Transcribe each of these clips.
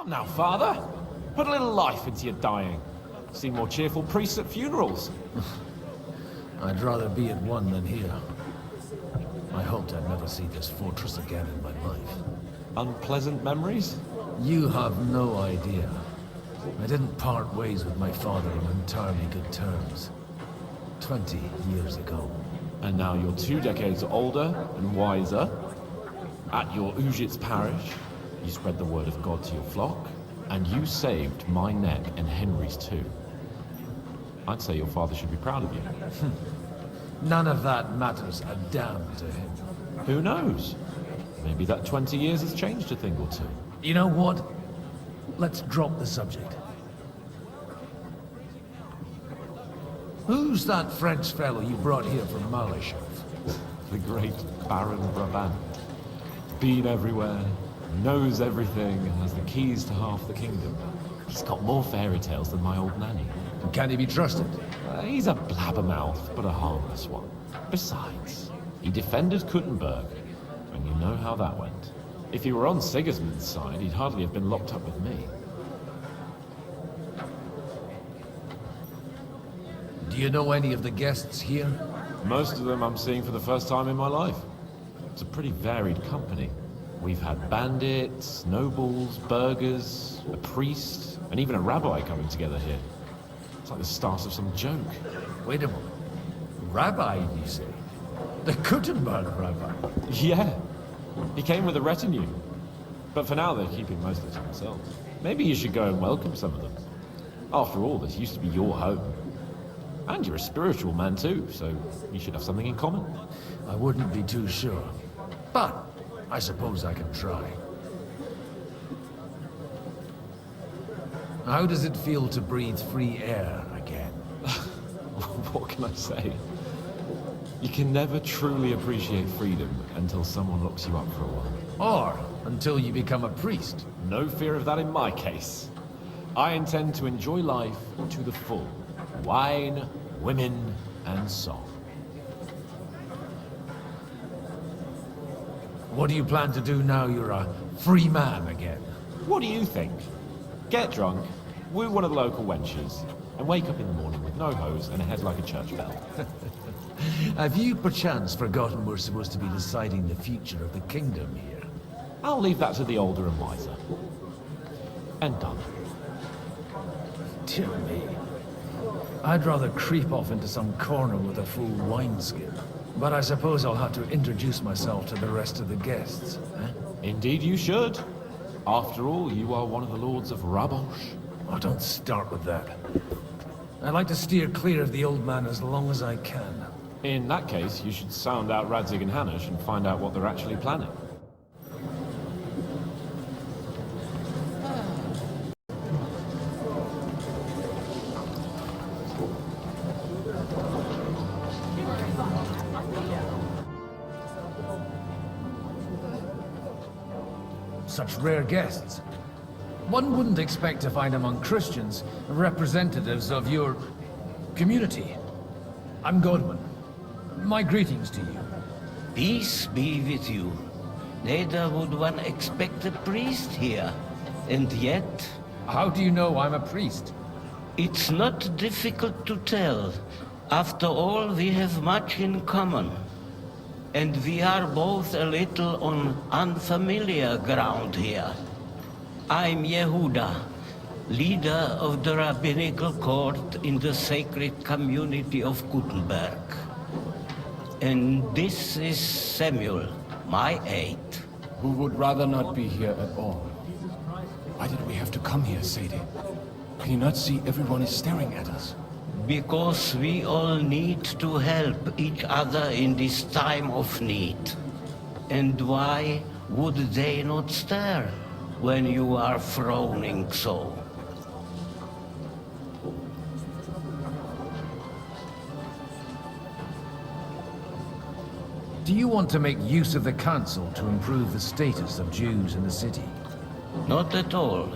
Come now, Father. Put a little life into your dying. See more cheerful priests at funerals. I'd rather be at one than here. I hoped I'd never see this fortress again in my life. Unpleasant memories? You have no idea. I didn't part ways with my father on entirely good terms. 20 years ago. And now you're 2 decades older and wiser. At your Ujit's parish, you spread the word of God to your flock, and you saved my neck and Henry's too. I'd say your father should be proud of you. None of that matters a damn to him. Who knows? Maybe that 20 years has changed a thing or two. You know what? Let's drop the subject. Who's that French fellow you brought here from Malachov? The great Baron Brabant. Been everywhere, knows everything, and has the keys to half the kingdom. He's got more fairy tales than my old nanny. Can he be trusted? He's a blabbermouth, but a harmless one. Besides, he defended Kuttenberg, and you know how that went. If he were on Sigismund's side, he'd hardly have been locked up with me. Do you know any of the guests here? Most of them I'm seeing for the first time in my life. It's a pretty varied company. We've had bandits, nobles, burghers, a priest, and even a rabbi coming together here. It's like the start of some joke. Wait a moment. Rabbi, you say? The Kuttenberg rabbi? Yeah. He came with a retinue. But for now, they're keeping most of it to themselves. Maybe you should go and welcome some of them. After all, this used to be your home. And you're a spiritual man too, so you should have something in common. I wouldn't be too sure. But I suppose I can try. How does it feel to breathe free air again? What can I say? You can never truly appreciate freedom until someone locks you up for a while. Or until you become a priest. No fear of that in my case. I intend to enjoy life to the full. Wine, women, and song. What do you plan to do now you're a free man again? What do you think? Get drunk, woo one of the local wenches, and wake up in the morning with no hose and a head like a church bell. Have you perchance forgotten we're supposed to be deciding the future of the kingdom here? I'll leave that to the older and wiser. And done. Dear me. I'd rather creep off into some corner with a full wineskin. But I suppose I'll have to introduce myself to the rest of the guests, eh? Indeed you should. After all, you are one of the lords of Rabosh. Oh, don't start with that. I'd like to steer clear of the old man as long as I can. In that case, you should sound out Radzig and Hanush and find out what they're actually planning. Such rare guests. One wouldn't expect to find among Christians representatives of your community. I'm Godwin. My greetings to you. Peace be with you. Neither would one expect a priest here. And yet, How do you know I'm a priest? it's not difficult to tell. After all, we have much in common. And we are both a little on unfamiliar ground here. I'm Yehuda, leader of the rabbinical court in the sacred community of Gutenberg. And this is Samuel, my aide. Who would rather not be here at all? Why did we have to come here, Sadie? Can you not see everyone is staring at us? Because we all need to help each other in this time of need. And why would they not stare when you are frowning so? Do you want to make use of the council to improve the status of Jews in the city? Not at all.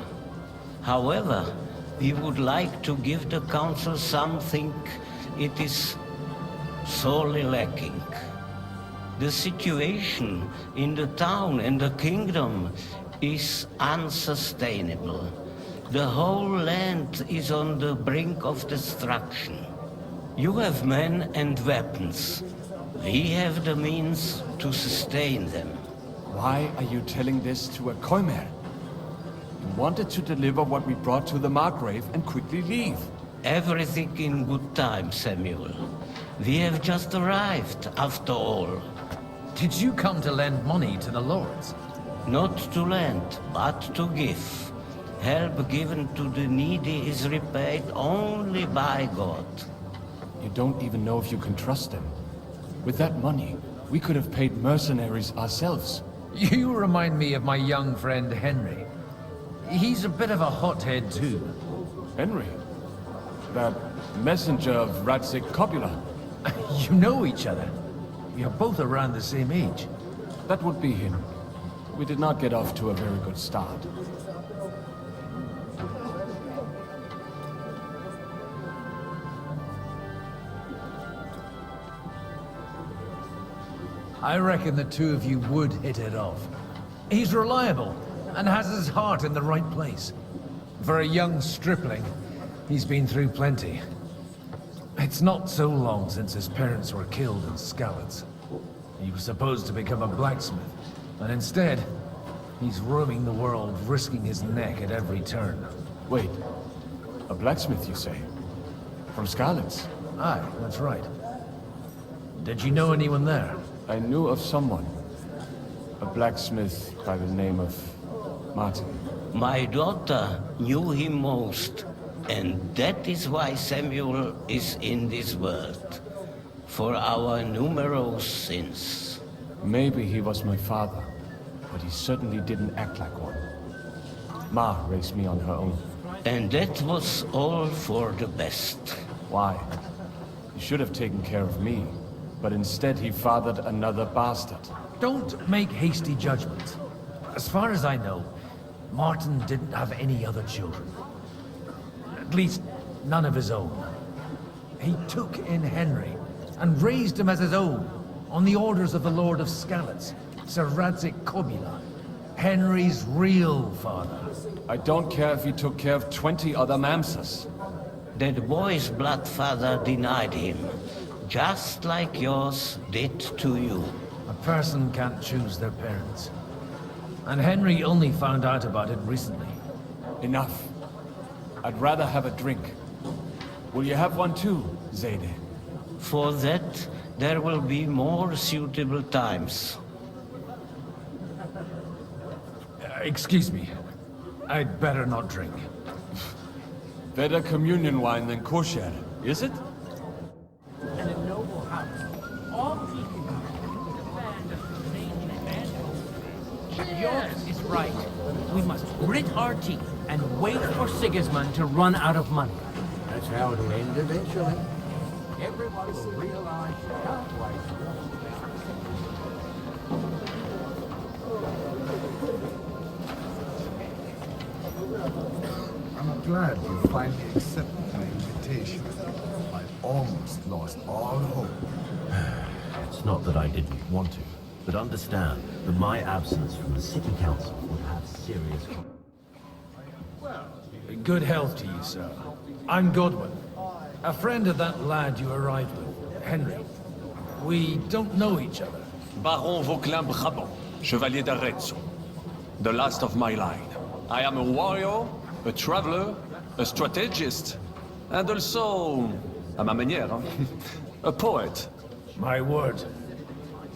However, we would like to give the council something it is sorely lacking. The situation in the town and the kingdom is unsustainable. The whole land is on the brink of destruction. You have men and weapons. We have the means to sustain them. Why are you telling this to a Koimer? You wanted to deliver what we brought to the Margrave and quickly leave. Everything in good time, Samuel. We have just arrived, after all. Did you come to lend money to the lords? Not to lend, but to give. Help given to the needy is repaid only by God. You don't even know if you can trust them. With that money, we could have paid mercenaries ourselves. You remind me of my young friend Henry. He's a bit of a hothead too. Henry? That messenger of Radzik Copula? You know each other. You're both around the same age. That would be him. We did not get off to a very good start. I reckon the two of you would hit it off. He's reliable and has his heart in the right place. For a young stripling, he's been through plenty. It's not so long since his parents were killed in Skalitz. He was supposed to become a blacksmith, and instead, he's roaming the world, risking his neck at every turn. Wait, a blacksmith, you say? From Skalitz? Aye, that's right. Did you know anyone there? I knew of someone. A blacksmith by the name of Martin. My daughter knew him most, and that is why Samuel is in this world. For our numerous sins. Maybe he was my father, but he certainly didn't act like one. Ma raised me on her own. And that was all for the best. Why? He should have taken care of me, but instead he fathered another bastard. Don't make hasty judgments. As far as I know, Martin didn't have any other children. At least, none of his own. He took in Henry and raised him as his own, on the orders of the Lord of Skalitz, Sir Radzik Kobila, Henry's real father. I don't care if he took care of 20 other Mamsas. That boy's blood father denied him, just like yours did to you. A person can't choose their parents. And Henry only found out about it recently. Enough. I'd rather have a drink. Will you have one too, Zayde? For that, there will be more suitable times. Excuse me. I'd better not drink. Better communion wine than kosher, is it? And a noble house. All we can do is demand of the name and yours is right. We must grit our teeth and wait for Sigismund to run out of money. That's how it'll end eventually. Everyone will realize you can't wait. I'm glad you finally accepted my invitation. I almost lost all hope. It's not that I didn't want to, but understand that my absence from the city council would have serious consequences. Good health to you, sir. I'm Godwin. A friend of that lad you arrived with, Henry. We don't know each other. Baron Vauquelin Brabant, Chevalier d'Arezzo. The last of my line. I am a warrior, a traveler, a strategist, and also, à ma manière, a poet. My word.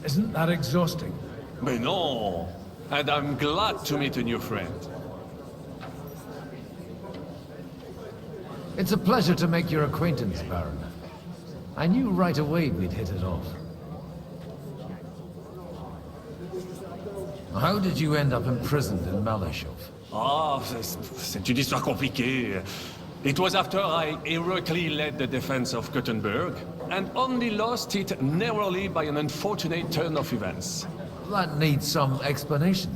Isn't that exhausting? Mais non! And I'm glad to meet a new friend. It's a pleasure to make your acquaintance, Baron. I knew right away we'd hit it off. How did you end up imprisoned in Malashov? Ah, c'est une histoire compliquée. It was after I heroically led the defense of Gothenburg, and only lost it narrowly by an unfortunate turn of events. That needs some explanation.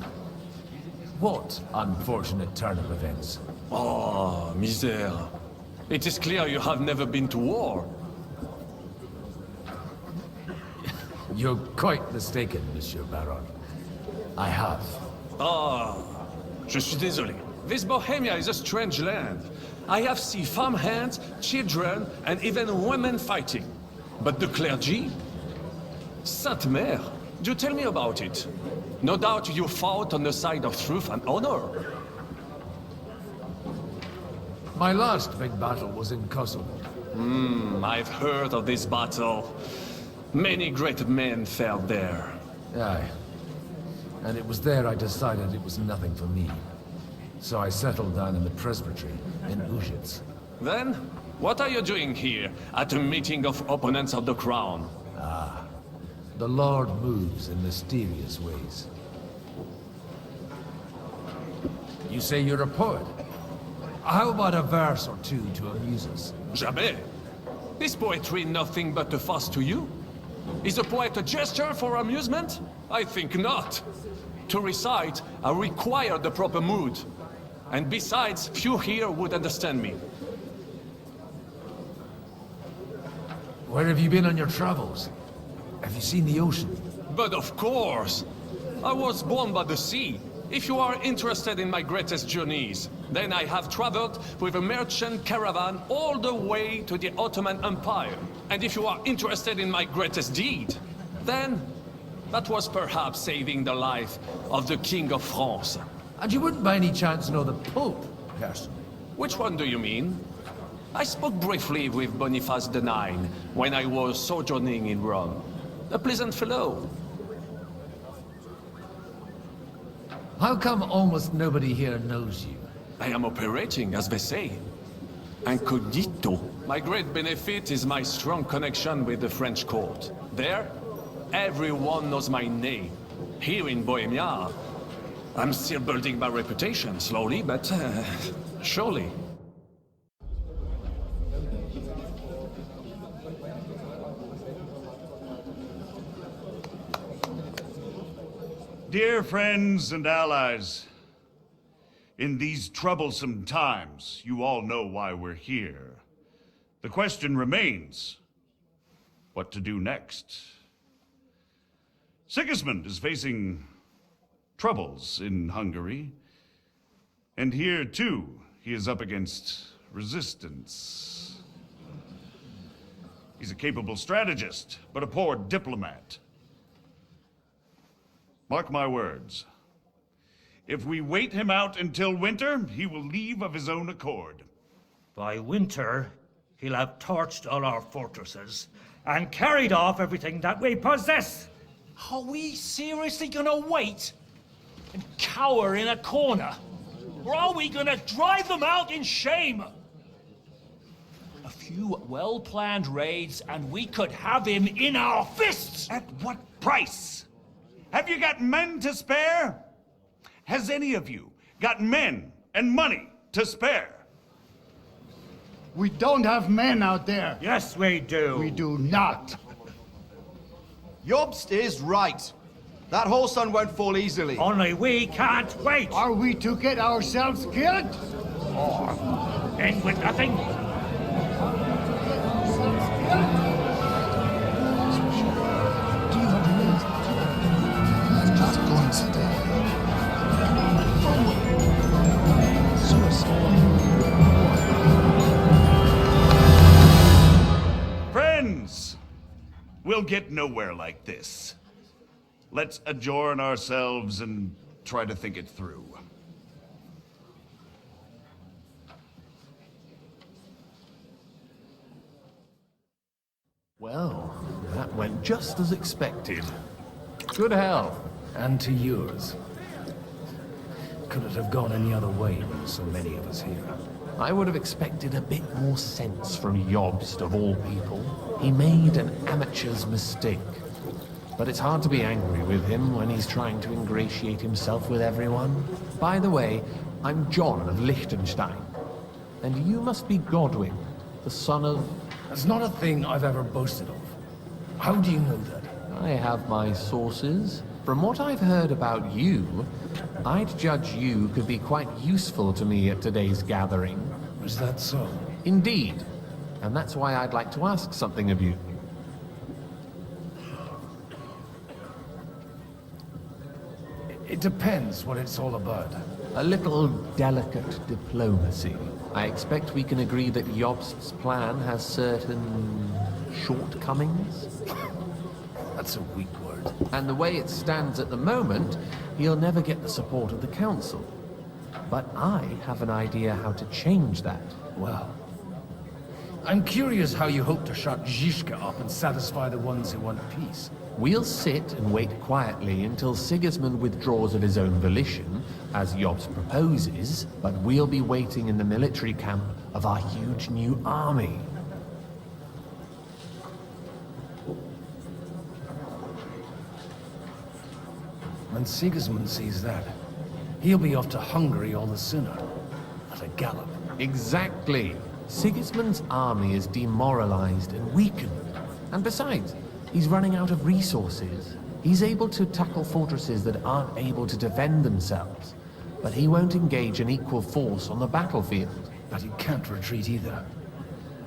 What unfortunate turn of events? Oh, misère. It is clear you have never been to war. You're quite mistaken, Monsieur Baron. I have. Ah, Je suis désolé. This Bohemia is a strange land. I have seen farmhands, children, and even women fighting. But the clergy? Sainte Mère, do you tell me about it? No doubt you fought on the side of truth and honor. My last big battle was in Kosovo. I've heard of this battle. Many great men fell there. Aye. And it was there I decided it was nothing for me. So I settled down in the presbytery in Ujits. Then, what are you doing here at a meeting of opponents of the crown? The Lord moves in mysterious ways. You say you're a poet? How about a verse or two to amuse us? Jamais. Is poetry nothing but a fuss to you? Is a poet a gesture for amusement? I think not. To recite, I require the proper mood. And besides, few here would understand me. Where have you been on your travels? Have you seen the ocean? But of course! I was born by the sea. If you are interested in my greatest journeys, then I have traveled with a merchant caravan all the way to the Ottoman Empire. And if you are interested in my greatest deed, then that was perhaps saving the life of the King of France. And you wouldn't by any chance know the Pope, personally? Which one do you mean? I spoke briefly with Boniface IX when I was sojourning in Rome. A pleasant fellow. How come almost nobody here knows you? I am operating, as they say. Incognito. My great benefit is my strong connection with the French court. There, everyone knows my name. Here in Bohemia, I'm still building my reputation, slowly, but surely. Dear friends and allies, in these troublesome times, you all know why we're here. The question remains, what to do next? Sigismund is facing troubles in Hungary, and here too, he is up against resistance. He's a capable strategist, but a poor diplomat. Mark my words. If we wait him out until winter, he will leave of his own accord. By winter, he'll have torched all our fortresses and carried off everything that we possess. Are we seriously gonna wait and cower in a corner? Or are we gonna drive them out in shame? A few well-planned raids and we could have him in our fists! At what price? Have you got men to spare? Has any of you got men and money to spare? We don't have men out there. Yes, we do. We do not. Jobst is right. That whole sun won't fall easily. Only we can't wait. Are we to get ourselves killed? Or end with nothing? Friends, we'll get nowhere like this. Let's adjourn ourselves and try to think it through. Well, that went just as expected. Good health. And to yours. Could it have gone any other way with so many of us here? I would have expected a bit more sense from Jobst, of all people. He made an amateur's mistake. But it's hard to be angry with him when he's trying to ingratiate himself with everyone. By the way, I'm John of Liechtenstein. And you must be Godwin, the son of... That's not a thing I've ever boasted of. How do you know that? I have my sources. From what I've heard about you, I'd judge you could be quite useful to me at today's gathering. Is that so? Indeed. And that's why I'd like to ask something of you. It depends what it's all about. A little delicate diplomacy. I expect we can agree that Jobst's plan has certain shortcomings. That's a weak word. And the way it stands at the moment, he'll never get the support of the council. But I have an idea how to change that. Well, I'm curious how you hope to shut Zizka up and satisfy the ones who want peace. We'll sit and wait quietly until Sigismund withdraws of his own volition, as Jobst proposes, but we'll be waiting in the military camp of our huge new army. When Sigismund sees that, he'll be off to Hungary all the sooner. At a gallop. Exactly. Sigismund's army is demoralized and weakened. And besides, he's running out of resources. He's able to tackle fortresses that aren't able to defend themselves. But he won't engage an equal force on the battlefield. But he can't retreat either.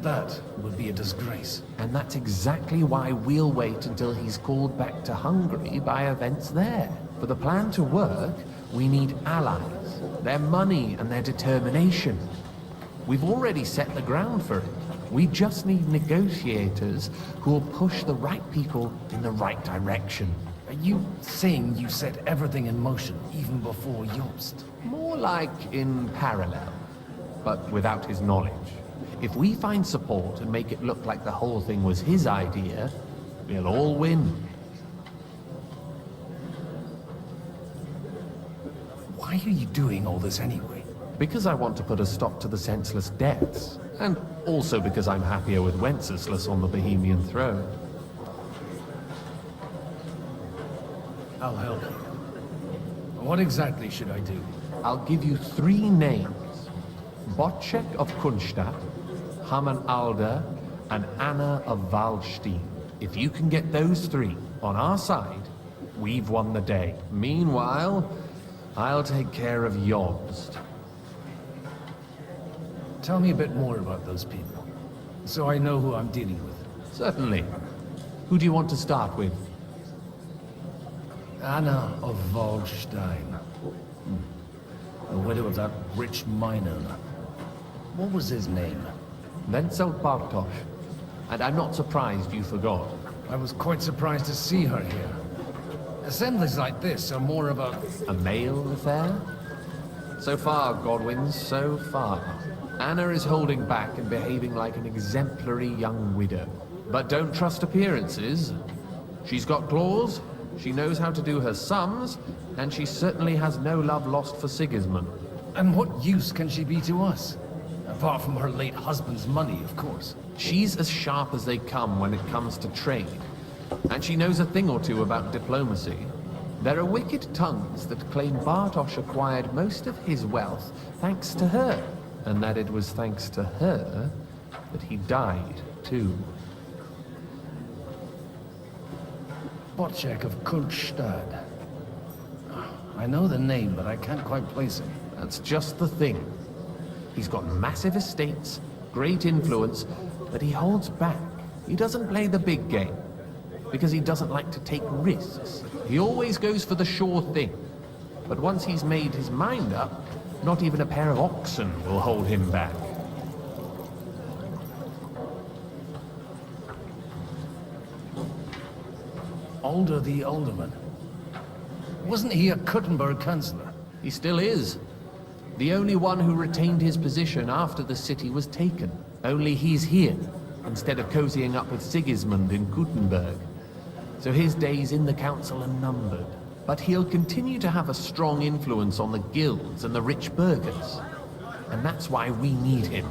That would be a disgrace. And that's exactly why we'll wait until he's called back to Hungary by events there. For the plan to work, we need allies, their money and their determination. We've already set the ground for it. We just need negotiators who will push the right people in the right direction. Are you saying you set everything in motion even before Jobst? More like in parallel, but without his knowledge. If we find support and make it look like the whole thing was his idea, we'll all win. Why are you doing all this anyway? Because I want to put a stop to the senseless deaths, and also because I'm happier with Wenceslas on the Bohemian throne. I'll help you. What exactly should I do? I'll give you 3 names. Botchek of Kunstadt, Haman Alder, and Anna of Waldstein. If you can get those 3 on our side, we've won the day. Meanwhile, I'll take care of Jobst. Tell me a bit more about those people, so I know who I'm dealing with. Certainly. Who do you want to start with? Anna of Waldstein. The widow of that rich miner. What was his name? Wenzel Bartosz. And I'm not surprised you forgot. I was quite surprised to see her here. Assemblies like this are more of a male affair? So far, Godwin, so far. Anna is holding back and behaving like an exemplary young widow. But don't trust appearances. She's got claws, she knows how to do her sums, and she certainly has no love lost for Sigismund. And what use can she be to us? Apart from her late husband's money, of course. She's as sharp as they come when it comes to trade. And she knows a thing or two about diplomacy. There are wicked tongues that claim Bartosz acquired most of his wealth thanks to her. And that it was thanks to her that he died, too. Botchek of Kunstadt. I know the name, but I can't quite place him. That's just the thing. He's got massive estates, great influence, but he holds back. He doesn't play the big game, because he doesn't like to take risks. He always goes for the sure thing. But once he's made his mind up, not even a pair of oxen will hold him back. Alder the Alderman. Wasn't he a Kuttenberg councillor? He still is. The only one who retained his position after the city was taken. Only he's here, instead of cozying up with Sigismund in Gutenberg. So his days in the council are numbered. But he'll continue to have a strong influence on the guilds and the rich burghers. And that's why we need him.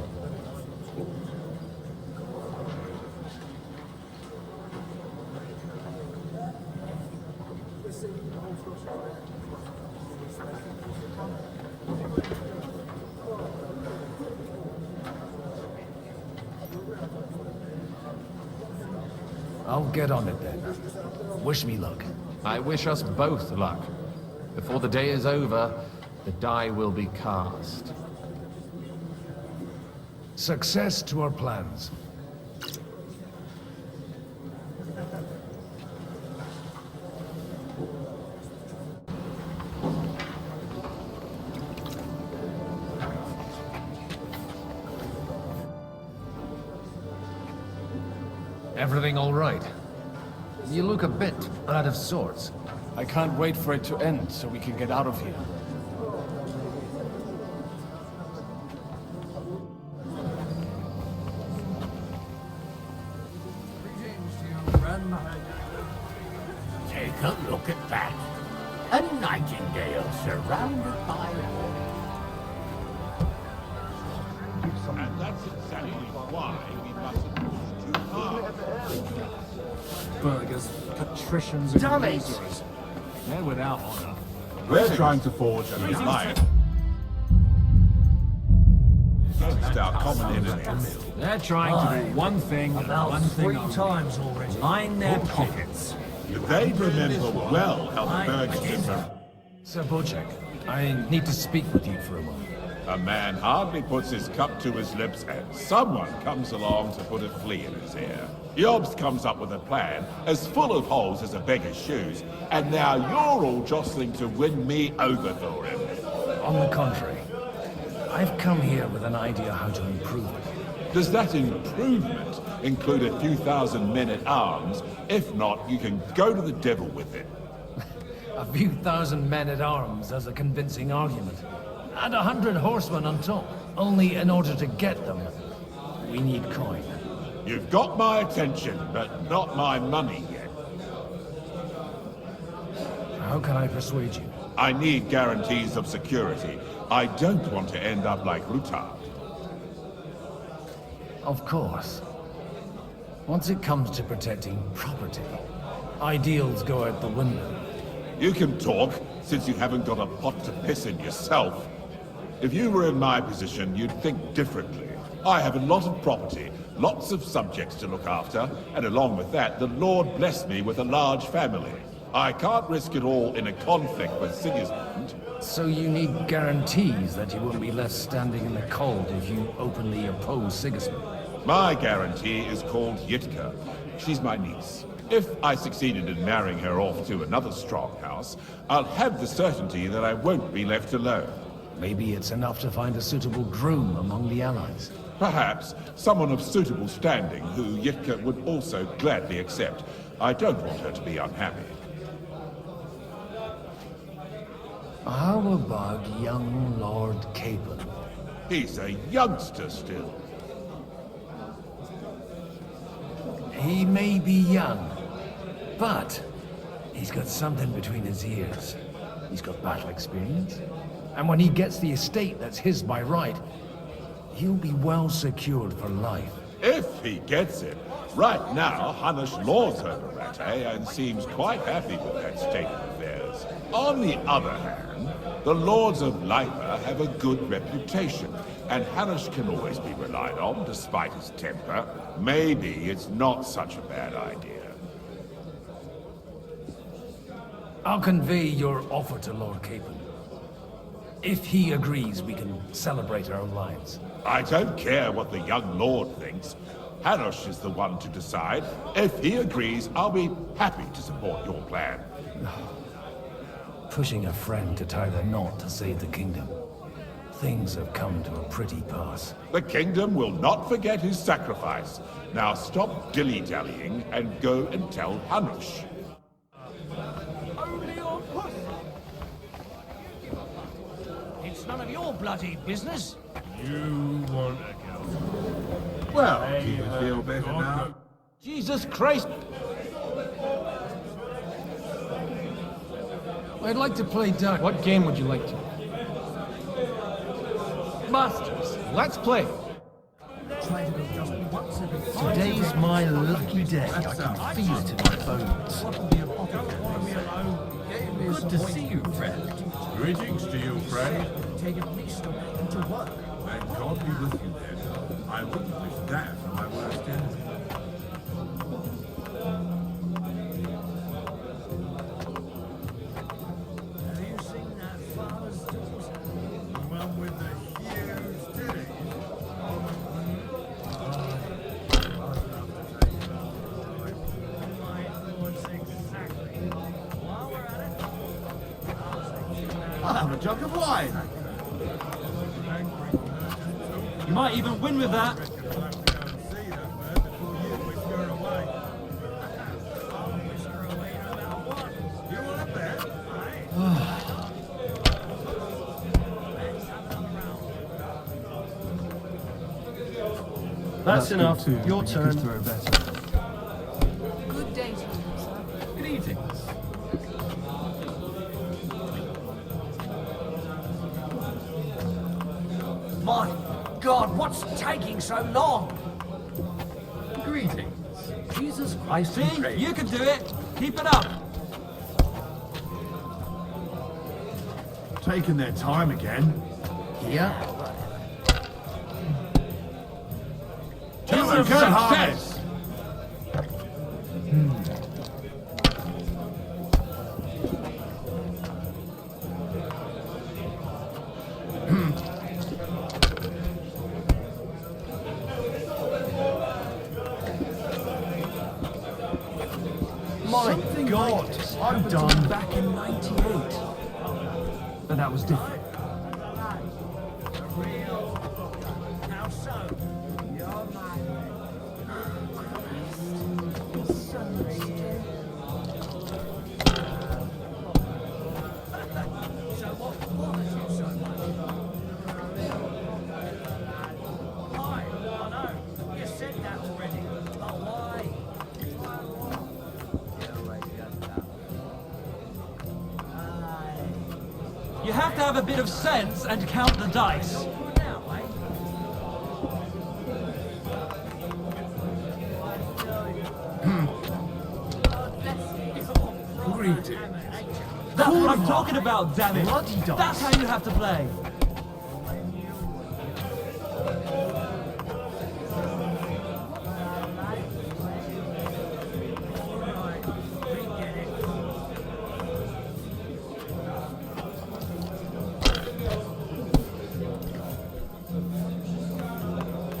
I'll get on it then. Wish me luck. I wish us both luck. Before the day is over, the die will be cast. Success to our plans. Everything all right? You look a bit out of sorts. I can't wait for it to end so we can get out of here. Take a look at that. A nightingale surrounded by And that's exactly why we mustn't push too hard. Burgers, patricians, and Damn it! usurers. They're without honor. We're trying to forge an alliance against our common enemy. They're trying to do one thing and one thing only. times already. Line their pockets. They remember well how the Bergs Sir Bocek, I need to speak with you for a moment. A man hardly puts his cup to his lips and someone comes along to put a flea in his ear. Yobs comes up with a plan as full of holes as a beggar's shoes, and now you're all jostling to win me over for him. On the contrary, I've come here with an idea how to improve it. Does that improvement include a few thousand men at arms? If not, you can go to the devil with it. A few thousand men at arms as a convincing argument. And 100 horsemen on top. Only in order to get them, we need coin. You've got my attention, but not my money yet. How can I persuade you? I need guarantees of security. I don't want to end up like Rutard. Of course. Once it comes to protecting property, ideals go out the window. You can talk, since you haven't got a pot to piss in yourself. If you were in my position, you'd think differently. I have a lot of property, lots of subjects to look after, and along with that, the Lord blessed me with a large family. I can't risk it all in a conflict with Sigismund. So you need guarantees that you won't be left standing in the cold if you openly oppose Sigismund. My guarantee is called Yitka. She's my niece. If I succeeded in marrying her off to another strong house, I'll have the certainty that I won't be left alone. Maybe it's enough to find a suitable groom among the allies. Perhaps someone of suitable standing who Yitka would also gladly accept. I don't want her to be unhappy. How about young Lord Capon? He's a youngster still. He may be young, but he's got something between his ears. He's got battle experience. And when he gets the estate that's his by right, he'll be well secured for life. If he gets it. Right now, Hanush lords over Rattay and seems quite happy with that state of affairs. On the other hand, the Lords of Lipa have a good reputation, and Hanush can always be relied on despite his temper. Maybe it's not such a bad idea. I'll convey your offer to Lord Capon. If he agrees, we can celebrate our alliance. I don't care what the young lord thinks. Hanush is the one to decide. If he agrees, I'll be happy to support your plan. Pushing a friend to tie the knot to save the kingdom. Things have come to a pretty pass. The kingdom will not forget his sacrifice. Now stop dilly-dallying and go and tell Hanush. It's none of your bloody business. You want to go. Well, do you feel better now? Jesus Christ! I'd like to play duck. What game would you like to? Masters, let's play. Today's my lucky day. I can feel it in my bones. Good to see you, friend. Greetings to you, friend. Take a restore into work. And God be with you then. I wouldn't wish that for my worst enemy. Have you seen that father's daughter? The one with the huge titties? I'll have a jug of wine. You might even win with that. See that man before you whisker away. That's enough. Your turn. Throw better. Good day to you, sir. Greetings. My God, what's taking so long? Greetings. Jesus Christ. See? You can do it. Keep it up. Taking their time again. Yeah. To a good harvest. My God, I'm done. Back in '98. But that was different. How so? So what bothers you so much? Why? I know. You said that already. But why? You have to have a bit of sense and count the dice. Greetings. That's what I'm talking about, damn it. That's how you have to play.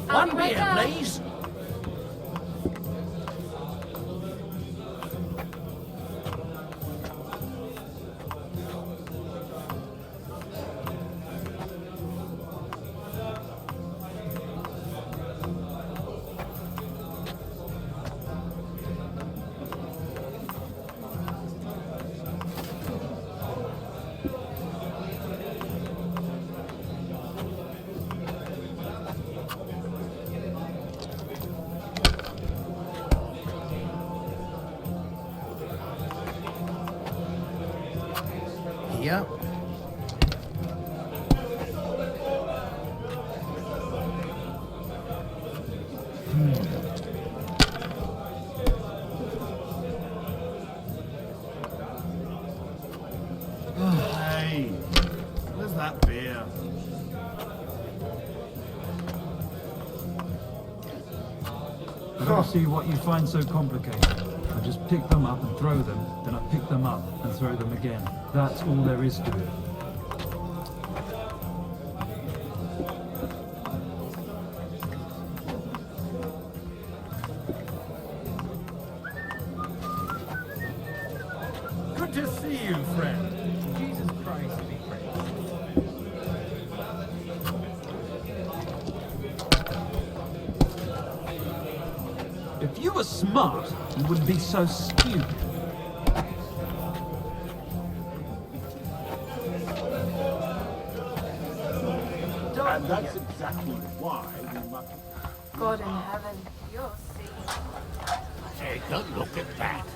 One beer, please. Yep. Hey, where's that beer? I don't see what you find so complicated. I just pick them up and throw them, then I pick them up and throw them again. That's all there is to it. Good to see you, friend. Jesus Christ, be praised. If you were smart, you wouldn't be so stupid. And that's exactly why we must... God in heaven, you'll see. Take a look at that.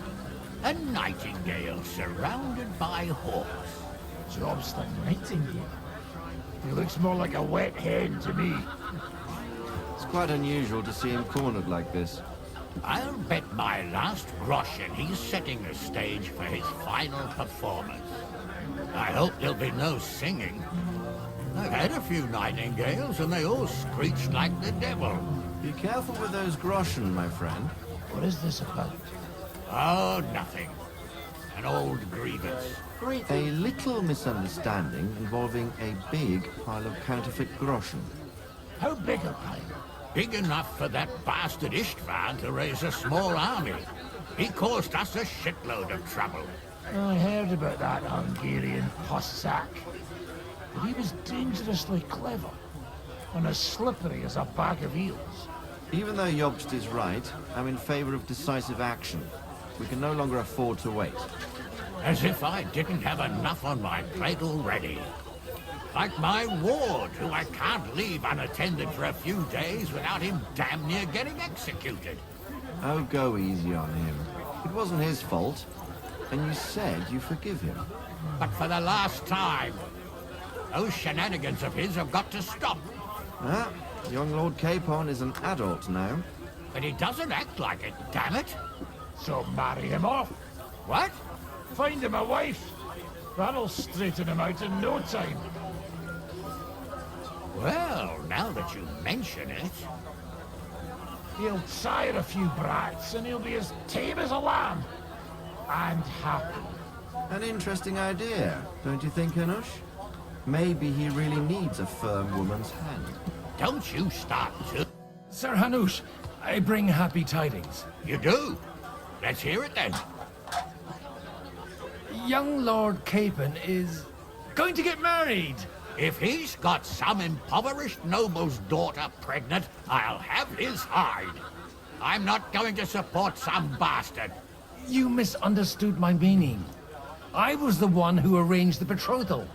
A nightingale surrounded by hawks. Job's the nightingale. He looks more like a wet hen to me. It's quite unusual to see him cornered like this. I'll bet my last groschen he's setting the stage for his final performance. I hope there'll be no singing. I've had a few nightingales and they all screeched like the devil. Be careful with those groschen, my friend. What is this about? Oh, nothing. An old grievance. A little misunderstanding involving a big pile of counterfeit groschen. How big a pile? Big enough for that bastard Istvan to raise a small army. He caused us a shitload of trouble. I heard about that Hungarian Cossack. But he was dangerously clever. And as slippery as a bag of eels. Even though Jobst is right, I'm in favor of decisive action. We can no longer afford to wait. As if I didn't have enough on my plate already. Like my ward, who I can't leave unattended for a few days without him damn near getting executed. Oh, go easy on him. It wasn't his fault. And you said you forgive him. But for the last time, those shenanigans of his have got to stop. Ah, young Lord Capon is an adult now. But he doesn't act like it, damn it. So marry him off. What? Find him a wife. That'll straighten him out in no time. Well, now that you mention it... He'll sire a few brats, and he'll be as tame as a lamb. And happy. An interesting idea, don't you think, Hanush? Maybe he really needs a firm woman's hand. Don't you start to... Sir Hanush, I bring happy tidings. You do? Let's hear it then. Young Lord Capon is going to get married. If he's got some impoverished noble's daughter pregnant, I'll have his hide. I'm not going to support some bastard. You misunderstood my meaning. I was the one who arranged the betrothal.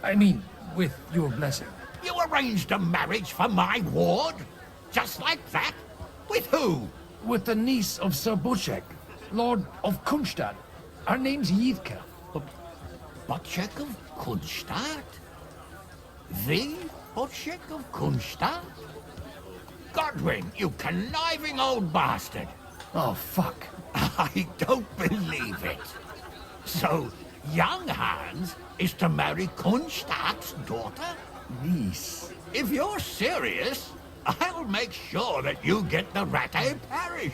I mean, with your blessing. You arranged a marriage for my ward? Just like that? With who? With the niece of Sir Bocek, Lord of Kunstadt. Her name's Yidka. Bocek of Kunstadt? The Bocek of Kunstadt? Godwin, you conniving old bastard! Oh, fuck. I don't believe it. So, young Hans is to marry Kunstadt's daughter? Niece. If you're serious, I'll make sure that you get the Rattay parish.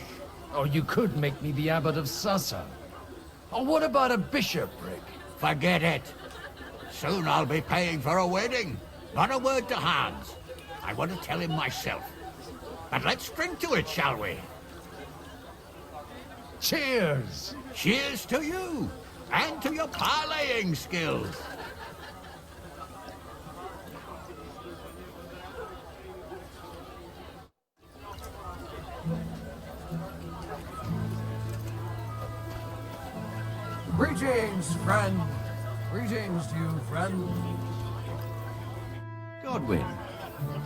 Or you could make me the abbot of Sassa. Or what about a bishopric? Forget it. Soon I'll be paying for a wedding. Not a word to Hans. I want to tell him myself. But let's drink to it, shall we? Cheers! Cheers to you, and to your parleying skills. Greetings, friend. Greetings to you, friend. Godwin,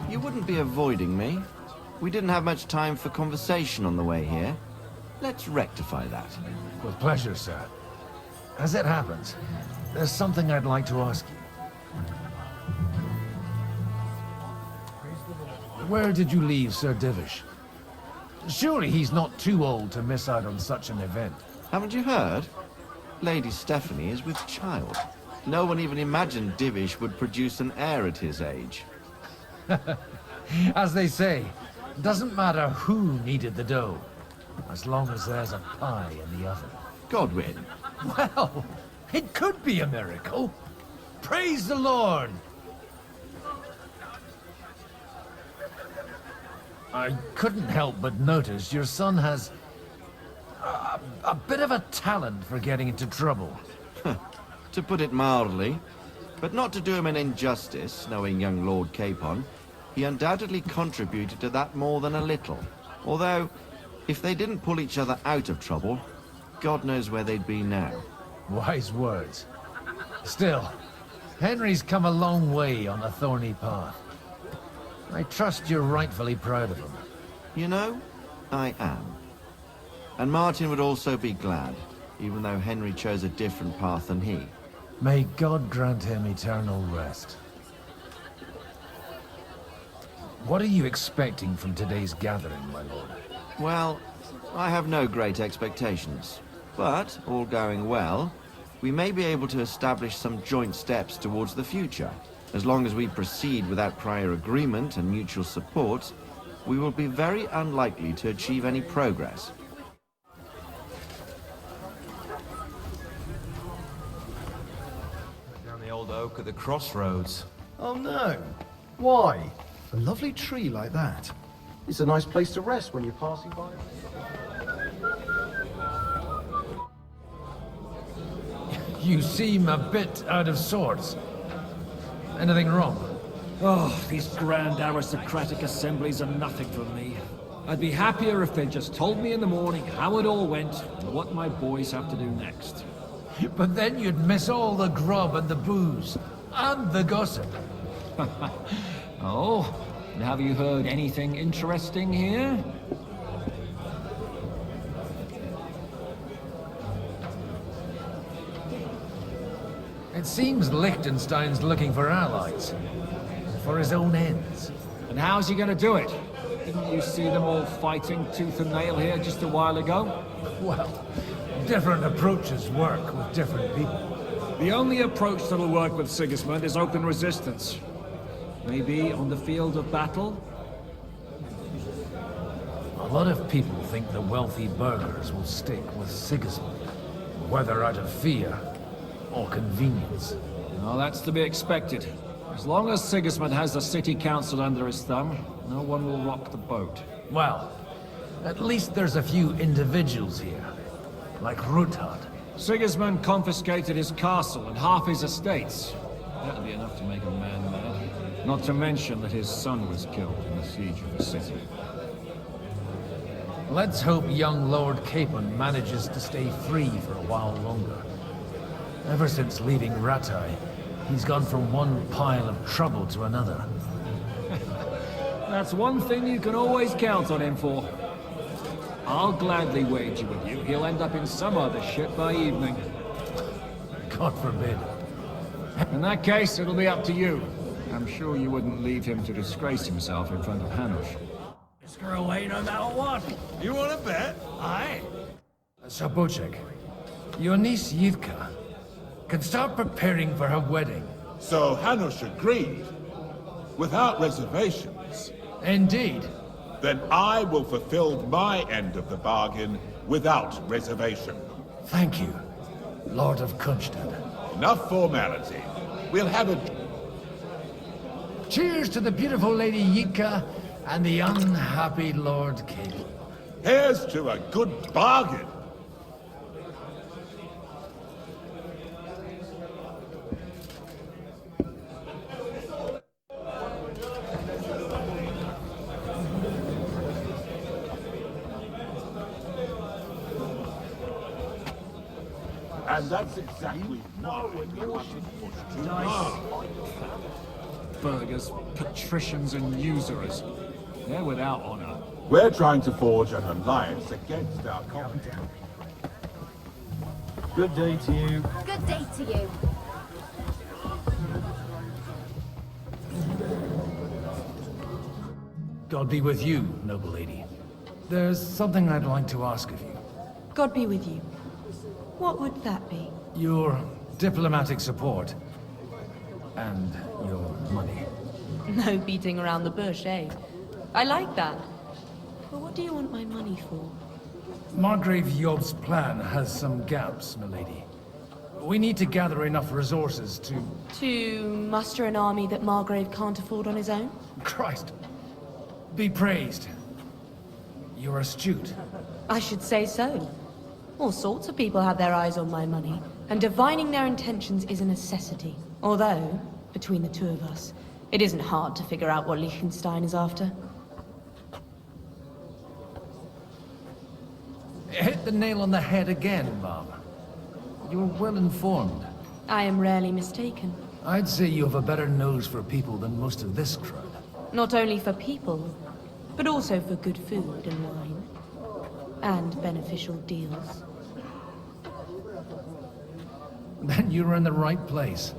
you wouldn't be avoiding me. We didn't have much time for conversation on the way here. Let's rectify that. With pleasure, sir. As it happens, there's something I'd like to ask you. Where did you leave Sir Divish? Surely he's not too old to miss out on such an event. Haven't you heard? Lady Stephanie is with child. No one even imagined Divish would produce an heir at his age. As they say, doesn't matter who kneaded the dough, as long as there's a pie in the oven. Godwin. Well, it could be a miracle. Praise the Lord! I couldn't help but notice your son has a bit of a talent for getting into trouble. To put it mildly, but not to do him an injustice, knowing young Lord Capon, he undoubtedly contributed to that more than a little. Although, if they didn't pull each other out of trouble, God knows where they'd be now. Wise words. Still, Henry's come a long way on a thorny path. I trust you're rightfully proud of him. You know, I am. And Martin would also be glad, even though Henry chose a different path than he. May God grant him eternal rest. What are you expecting from today's gathering, my lord? Well, I have no great expectations. But, all going well, we may be able to establish some joint steps towards the future. As long as we proceed without prior agreement and mutual support, we will be very unlikely to achieve any progress. Down the old oak at the crossroads. Oh no. Why? A lovely tree like that. It's a nice place to rest when you're passing by. You seem a bit out of sorts. Anything wrong? Oh, these grand aristocratic assemblies are nothing for me. I'd be happier if they just told me in the morning how it all went and what my boys have to do next. But then you'd miss all the grub and the booze, and the gossip. Oh, and have you heard anything interesting here? It seems Liechtenstein's looking for allies. For his own ends. And how's he gonna do it? Didn't you see them all fighting tooth and nail here just a while ago? Well, different approaches work with different people. The only approach that'll work with Sigismund is open resistance. Maybe on the field of battle? A lot of people think the wealthy burghers will stick with Sigismund, whether out of fear or convenience. Well, that's to be expected. As long as Sigismund has the city council under his thumb, no one will rock the boat. Well, at least there's a few individuals here, like Ruthard. Sigismund confiscated his castle and half his estates. That'll be enough to make a man mad. Not to mention that his son was killed in the siege of the city. Let's hope young Lord Capon manages to stay free for a while longer. Ever since leaving Rattay, he's gone from one pile of trouble to another. That's one thing you can always count on him for. I'll gladly wager with you he'll end up in some other shit by evening. God forbid. In that case, it'll be up to you. I'm sure you wouldn't leave him to disgrace himself in front of Hanush. Screw away no matter what. You want to bet? Aye. Sabocek, your niece Yivka can start preparing for her wedding. So Hanush agreed, without reservations. Indeed. Then I will fulfill my end of the bargain without reservation. Thank you, Lord of Kunstad. Enough formality. We'll have a... Cheers to the beautiful Lady Yika and the unhappy Lord Capon. Here's to a good bargain. And that's exactly why we want to push too hard. Burghers, patricians, and usurers. They're without honor. We're trying to forge an alliance against our competition. Good day to you. Good day to you. God be with you, noble lady. There's something I'd like to ask of you. God be with you. What would that be? Your diplomatic support. And your money. No beating around the bush, eh? I like that. But what do you want my money for? Margrave Yob's plan has some gaps, milady. We need to gather enough resources to... To muster an army that Margrave can't afford on his own? Christ. Be praised. You're astute. I should say so. All sorts of people have their eyes on my money, and divining their intentions is a necessity. Although, between the two of us, it isn't hard to figure out what Liechtenstein is after. Hit the nail on the head again, Bob. You're well informed. I am rarely mistaken. I'd say you have a better nose for people than most of this crowd. Not only for people, but also for good food and wine. And beneficial deals. Then you're in the right place.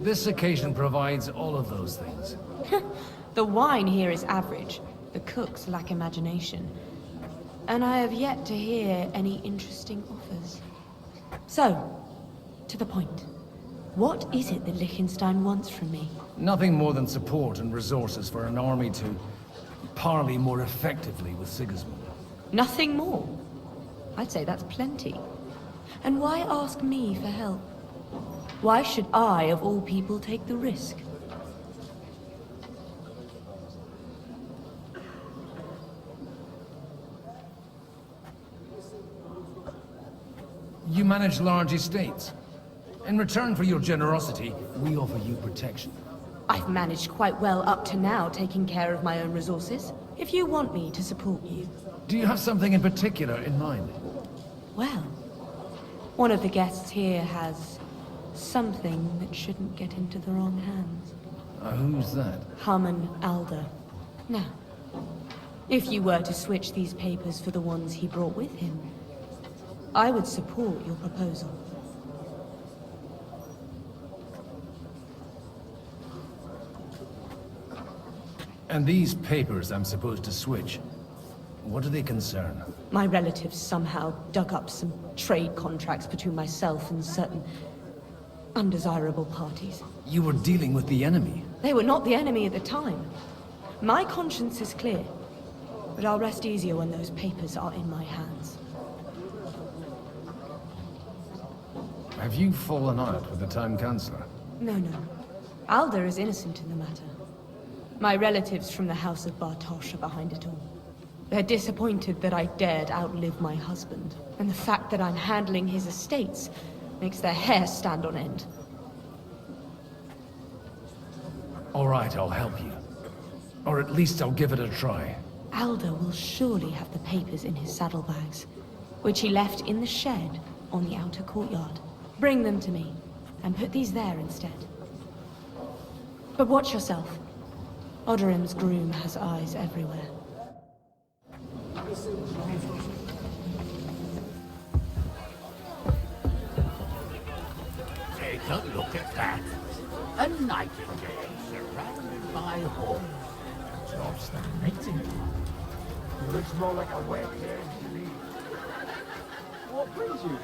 This occasion provides all of those things. The wine here is average. The cooks lack imagination. And I have yet to hear any interesting offers. So, to the point. What is it that Liechtenstein wants from me? Nothing more than support and resources for an army to parley more effectively with Sigismund. Nothing more? I'd say that's plenty. And why ask me for help? Why should I, of all people, take the risk? You manage large estates. In return for your generosity, we offer you protection. I've managed quite well up to now, taking care of my own resources. If you want me to support you. Do you have something in particular in mind? Well, one of the guests here has something that shouldn't get into the wrong hands. Who's that? Harmon Alder. Now, if you were to switch these papers for the ones he brought with him, I would support your proposal. And these papers I'm supposed to switch, what do they concern? My relatives somehow dug up some trade contracts between myself and certain undesirable parties. You were dealing with the enemy. They were not the enemy at the time. My conscience is clear, but I'll rest easier when those papers are in my hands. Have you fallen out with the Town Councillor? No. Alder is innocent in the matter. My relatives from the House of Bartosz are behind it all. They're disappointed that I dared outlive my husband, and the fact that I'm handling his estates makes their hair stand on end. All right, I'll help you. Or at least I'll give it a try. Alder will surely have the papers in his saddlebags, which he left in the shed on the outer courtyard. Bring them to me, and put these there instead. But watch yourself. Odorim's groom has eyes everywhere. Take a look at that. A nightingale surrounded by horns. Just a nightingale. It looks more like a wet-haired to me. What brings you here?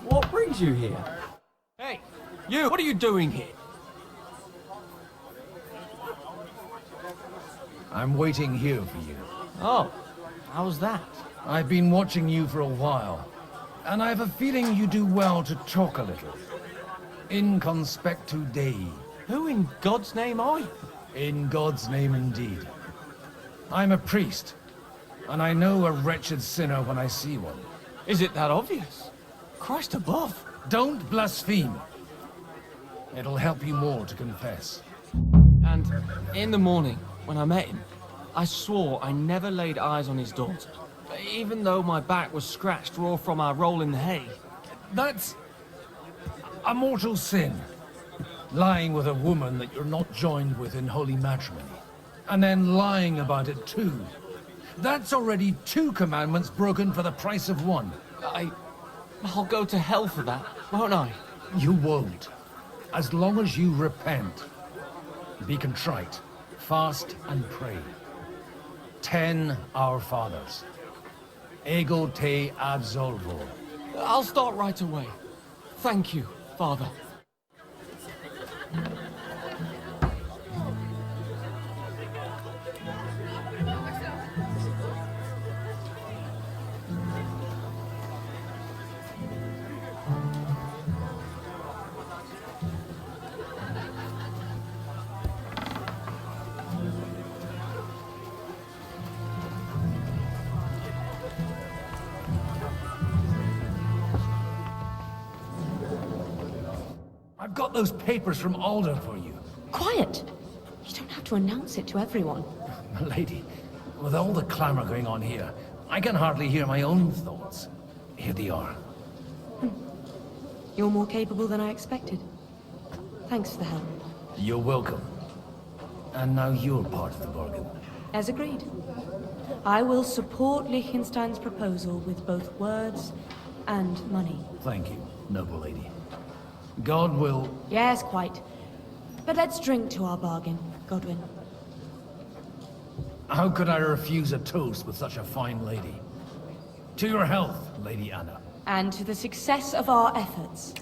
What brings you here? Hey, you! What are you doing here? I'm waiting here for you. Oh, how's that? I've been watching you for a while, and I have a feeling you do well to talk a little. In conspectu Dei. Who in God's name are you? In God's name indeed. I'm a priest, and I know a wretched sinner when I see one. Is it that obvious? Christ above. Don't blaspheme. It'll help you more to confess. And in the morning, when I met him, I swore I never laid eyes on his daughter, even though my back was scratched raw from our roll in the hay. That's a mortal sin. Lying with a woman that you're not joined with in holy matrimony. And then lying about it too. That's already 2 commandments broken for the price of 1. I'll go to hell for that, won't I? You won't. As long as you repent. Be contrite. Fast and pray. 10 Our Fathers. Ego te absolvo. I'll start right away. Thank you, Father. I've got those papers from Alder for you. Quiet! You don't have to announce it to everyone. Lady, with all the clamor going on here, I can hardly hear my own thoughts. Here they are. You're more capable than I expected. Thanks for the help. You're welcome. And now you're part of the bargain. As agreed. I will support Liechtenstein's proposal with both words and money. Thank you, noble lady. God will... Yes, quite. But let's drink to our bargain, Godwin. How could I refuse a toast with such a fine lady? To your health, Lady Anna. And to the success of our efforts.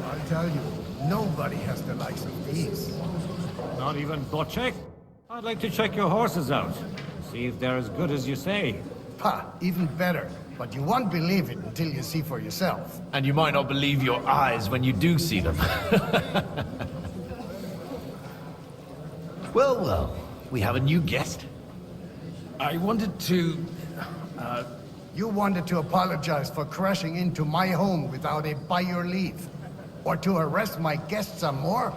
I tell you, nobody has the likes of these. Not even Bocek? I'd like to check your horses out. See if they're as good as you say. Ha! Even better. But you won't believe it until you see for yourself. And you might not believe your eyes when you do see them. Well, well, we have a new guest. I wanted to... You wanted to apologize for crashing into my home without a by your leave. Or to arrest my guests some more?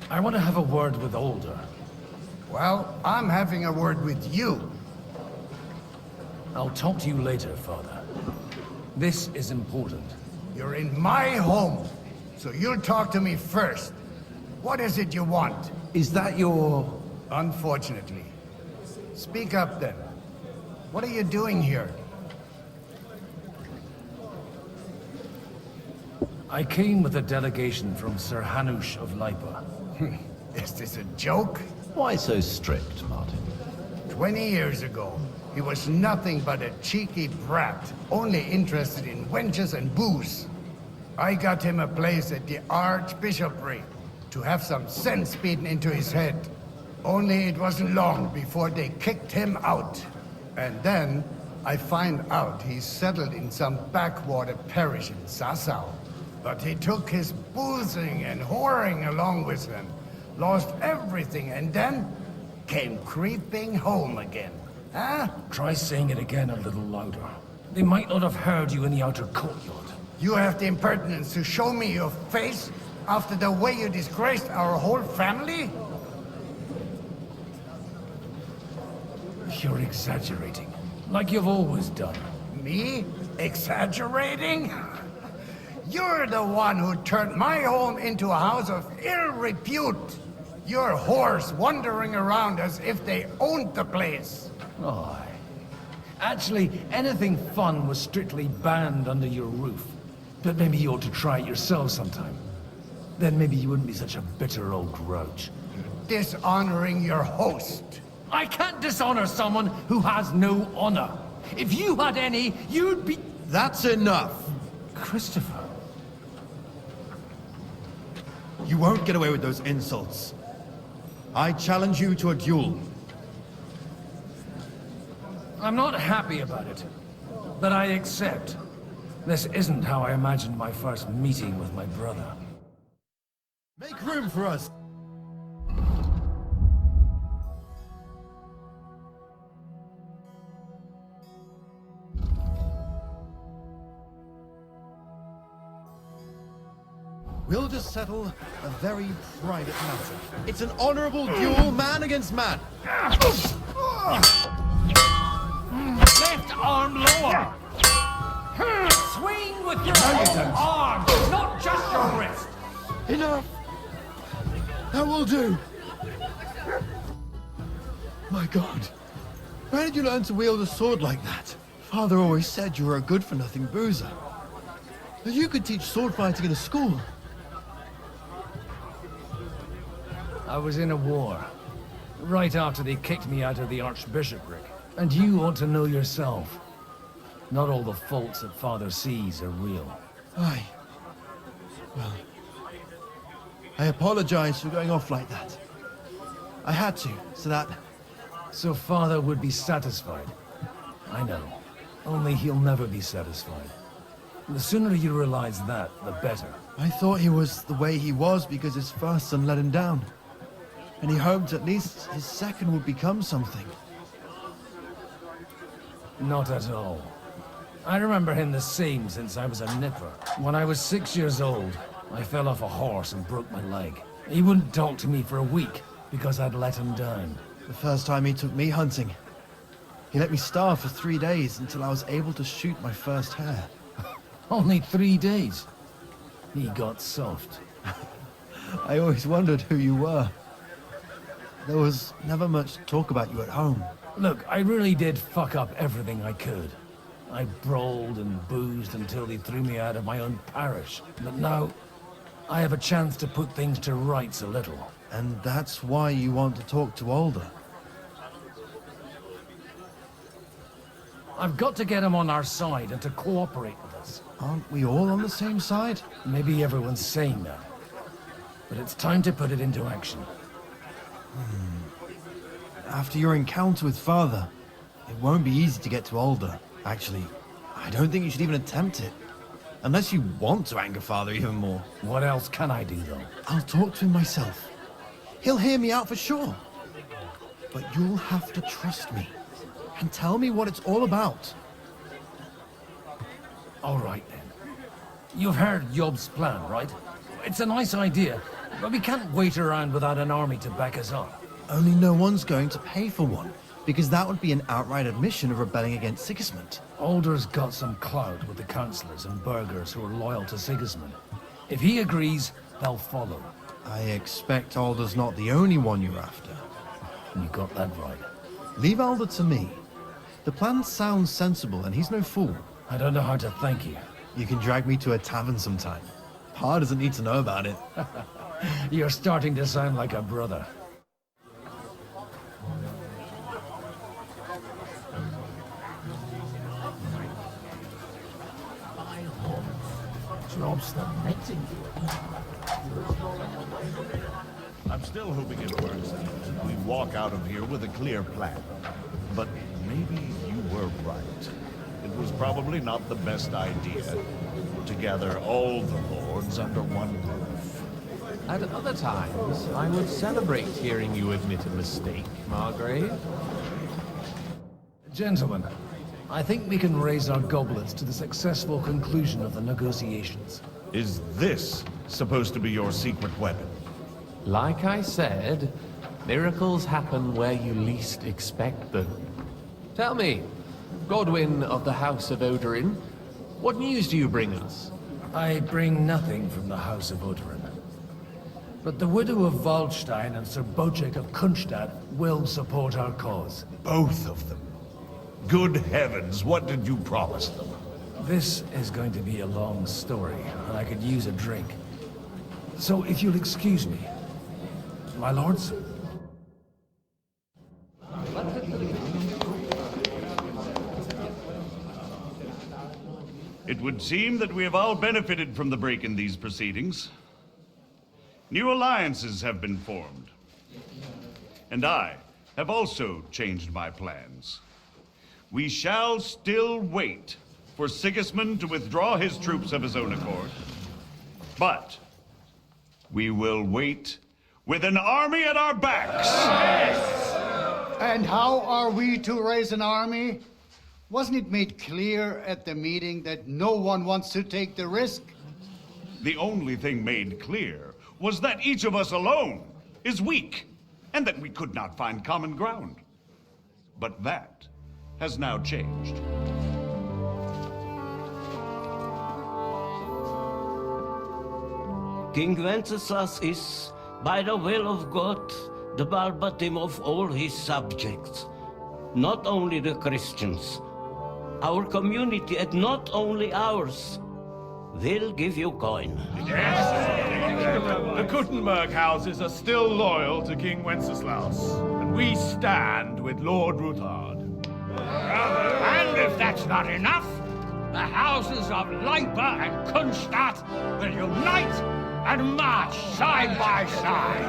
I want to have a word with Older. Well, I'm having a word with you. I'll talk to you later, Father. This is important. You're in my home, so you'll talk to me first. What is it you want? Is that your... Unfortunately. Speak up then. What are you doing here? I came with a delegation from Sir Hanush of Lipa. Is this a joke? Why so strict, Martin? 20 years ago, he was nothing but a cheeky brat, only interested in wenches and booze. I got him a place at the Archbishopric to have some sense beaten into his head. Only it wasn't long before they kicked him out. And then I find out he's settled in some backwater parish in Sassau. But he took his boozing and whoring along with him, lost everything, and then came creeping home again. Huh? Try saying it again a little louder. They might not have heard you in the outer courtyard. You have the impertinence to show me your face after the way you disgraced our whole family? You're exaggerating, like you've always done. Me? Exaggerating? You're the one who turned my home into a house of ill repute. Your whores wandering around as if they owned the place. Oh. Actually, anything fun was strictly banned under your roof. But maybe you ought to try it yourself sometime. Then maybe you wouldn't be such a bitter old grouch. Dishonoring your host. I can't dishonor someone who has no honor. If you had any, you'd be... That's enough. Christopher. You won't get away with those insults. I challenge you to a duel. I'm not happy about it, but I accept. This isn't how I imagined my first meeting with my brother. Make room for us. We'll just settle a very private matter. It's an honorable duel, man against man. Left arm lower. Swing with your whole arm, not just your wrist. Enough. That will do. My God. Where did you learn to wield a sword like that? Father always said you were a good-for-nothing boozer. That you could teach sword fighting in a school. I was in a war, right after they kicked me out of the Archbishopric. And you ought to know yourself. Not all the faults that Father sees are real. Aye. Well, I apologize for going off like that. I had to, so that... So Father would be satisfied. I know. Only he'll never be satisfied. The sooner you realize that, the better. I thought he was the way he was because his first son let him down. And he hoped at least his second would become something. Not at all. I remember him the same since I was a nipper. When I was 6 years old, I fell off a horse and broke my leg. He wouldn't talk to me for a week because I'd let him down. The first time he took me hunting, he let me starve for 3 days until I was able to shoot my first hare. Only 3 days. He got soft. I always wondered who you were. There was never much talk about you at home. Look, I really did fuck up everything I could. I brawled and boozed until they threw me out of my own parish. But now, I have a chance to put things to rights a little. And that's why you want to talk to Alder. I've got to get him on our side and to cooperate with us. Aren't we all on the same side? Maybe everyone's saying that. But it's time to put it into action. After your encounter with Father, It won't be easy to get to Alder. Actually, I don't think you should even attempt it. Unless you want to anger Father even more. What else can I do, though? I'll talk to him myself. He'll hear me out for sure. But you'll have to trust me. And tell me what it's all about. All right, then. You've heard Yob's plan, right? It's a nice idea, but we can't wait around without an army to back us up. Only no one's going to pay for one, because that would be an outright admission of rebelling against Sigismund. Alder's got some clout with the councillors and burghers who are loyal to Sigismund. If he agrees, they'll follow. I expect Alder's not the only one you're after. You got that right. Leave Alder to me. The plan sounds sensible, and he's no fool. I don't know how to thank you. You can drag me to a tavern sometime. Pa doesn't need to know about it. You're starting to sound like a brother. Drops the netting. I'm still hoping it works out. We walk out of here with a clear plan. But maybe you were right. It was probably not the best idea to gather all the lords under one roof. At other times, I would celebrate hearing you admit a mistake, Margrave. Gentlemen, I think we can raise our goblets to the successful conclusion of the negotiations. Is this supposed to be your secret weapon? Like I said, miracles happen where you least expect them. Tell me, Godwin of the House of Odorin, what news do you bring us? I bring nothing from the House of Odorin. But the widow of Waldstein and Sir Bocek of Kunstadt will support our cause. Both of them? Good heavens, what did you promise them? This is going to be a long story, and I could use a drink. So if you'll excuse me, my lords? It would seem that we have all benefited from the break in these proceedings. New alliances have been formed. And I have also changed my plans. We shall still wait for Sigismund to withdraw his troops of his own accord. But we will wait with an army at our backs. And how are we to raise an army? Wasn't it made clear at the meeting that no one wants to take the risk? The only thing made clear was that each of us alone is weak, and that we could not find common ground. But that has now changed. King Wenceslas is, by the will of God, the Balbatim of all his subjects. Not only the Christians, our community, and not only ours, will give you coin. The Kuttenberg houses are still loyal to King Wenceslaus, and we stand with Lord Ruthard. And if that's not enough, the houses of Leipa and Kunstadt will unite and march side by side.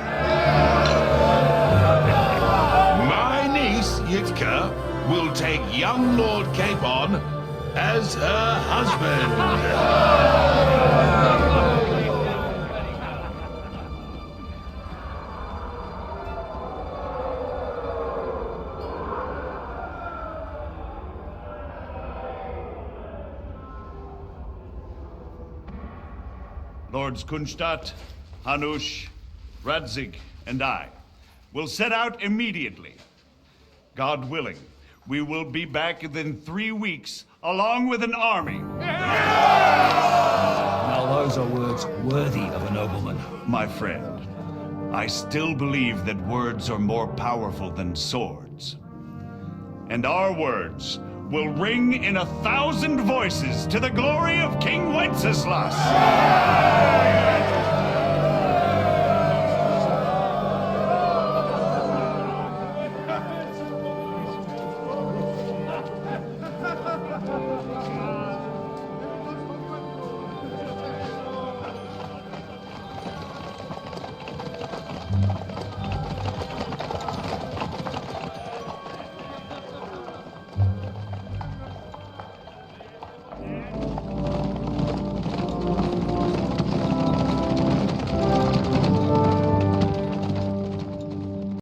My niece, Yitka, will take young Lord Capon as her husband. Lords Kunstadt, Hanush, Radzig, and I will set out immediately. God willing, we will be back within 3 weeks, along with an army. Now those are words worthy of a nobleman. My friend, I still believe that words are more powerful than swords. And our words will ring in 1,000 voices to the glory of King Wenceslas.